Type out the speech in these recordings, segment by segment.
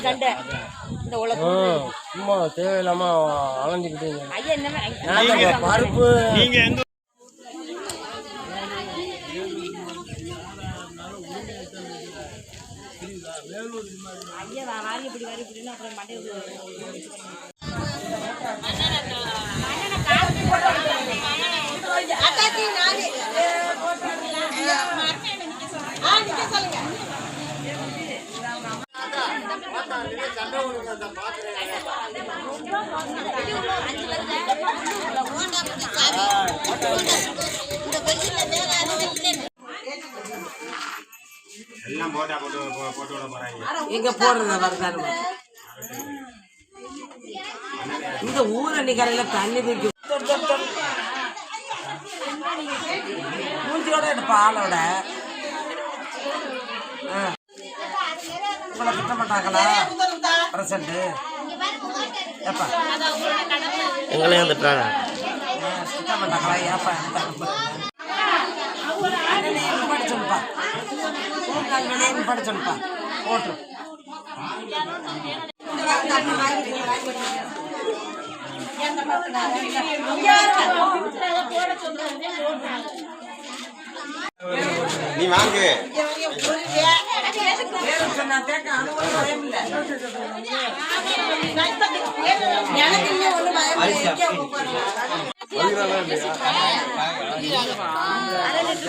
சண்டை இந்த உலகம் சும்மா தேவையில்லாம அலைஞ்சுக்கிட்டு ஐயா என்ன பருப்பு நீங்க எந்த ஐயா வாரி இப்படி வாரி இப்படின்னு அப்புறம் மண்டை எல்லாம் போட்டா போட்டு விட போறாங்க. எங்க போடுறத வரதானு இந்த ஊரணி கரையில தண்ணி தூக்கி மூஞ்சியோட எடுப்பா ஆளோட உங்களை திட்ட மாட்டாங்களா பிரசன்ட் ஏப்பா எங்களையும் திட்டுறாங்க திட்ட மாட்டாங்களா ஏப்பா படிச்சுப்பா படிச்சுப்பா போட்டு நீ வாங்கு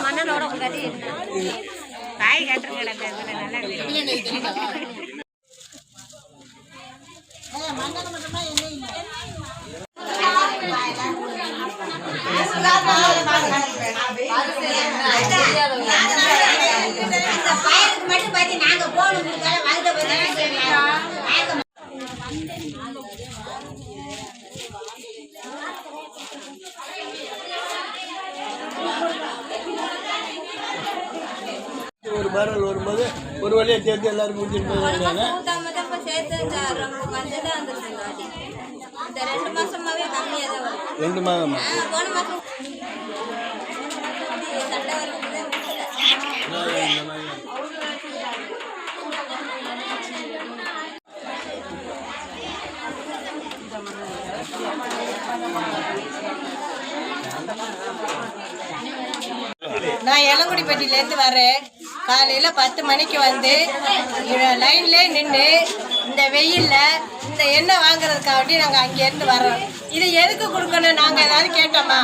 மண்ணனோட காய் கட்டுற கிடக்கு நல்லா மட்டும் பார்த்து நாங்க போகணும் ஒரு பேரல் வரும்போது ஒரு வழியை சேர்த்து எல்லாரும் முடிச்சுட்டு இந்த 2 மாசமாவே கம்மியா தான் வரும் 2 மாதமா போன மாசம் சண்டை நான் எலங்குடிப்பட்டியிலேருந்து வரேன். காலையில் 10 மணிக்கு வந்து லைன்லேயே நின்று இந்த வெயிலில் இந்த எண்ணெய் வாங்குறதுக்காண்டி நாங்கள் அங்கேருந்து வரோம். இது எதுக்கு கொடுக்கணும்? நாங்கள் ஏதாவது கேட்டோமா?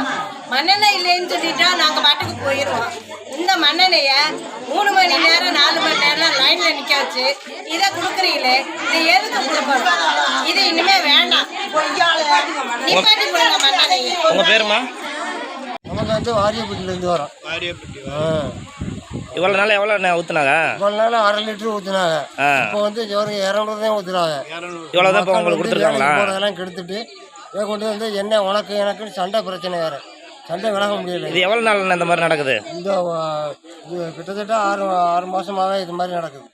மண்ணெண்ணெய் இல்லைன்னு சொல்லிட்டா நாங்கள் பாட்டுக்கு போயிடுவோம். இந்த மண்ணெண்ணெயை 3 மணி நேரம் 4 மணி நேரம் லைனில் நிற்க வச்சு இதை கொடுக்குறீங்களே, இது எதுக்கு கொடுக்கணும்? இது இனிமேல் வேண்டாம். நிப்பாட்டி கொடுங்க மண்ணெண்ணெய். உங்கள் பேருமா? நமக்கு வந்து வாரியப்பட்டியிலேருந்து வரோம். இவ்வளோ நாள் எவ்வளோ ஊற்றுனாங்க? இவ்வளோ நாள் 1/2 லிட்டர் ஊற்றுனாங்க. இப்போ வந்து ஒரு 200 தான் ஊற்றுறாங்க. இவ்வளோ தான் இப்போ உங்களுக்கு கொடுத்துருக்காங்களா? போகிறதெல்லாம் கெடுத்துட்டு இதை கொண்டு வந்து என்ன உனக்கு எனக்குன்னு சண்டை பிரச்சனை வேறு. சண்டை விலக முடியல. இது எவ்வளோ நாள் இந்த மாதிரி நடக்குது? இந்த கிட்டத்தட்ட 6 மாதமாகவே இது மாதிரி நடக்குது.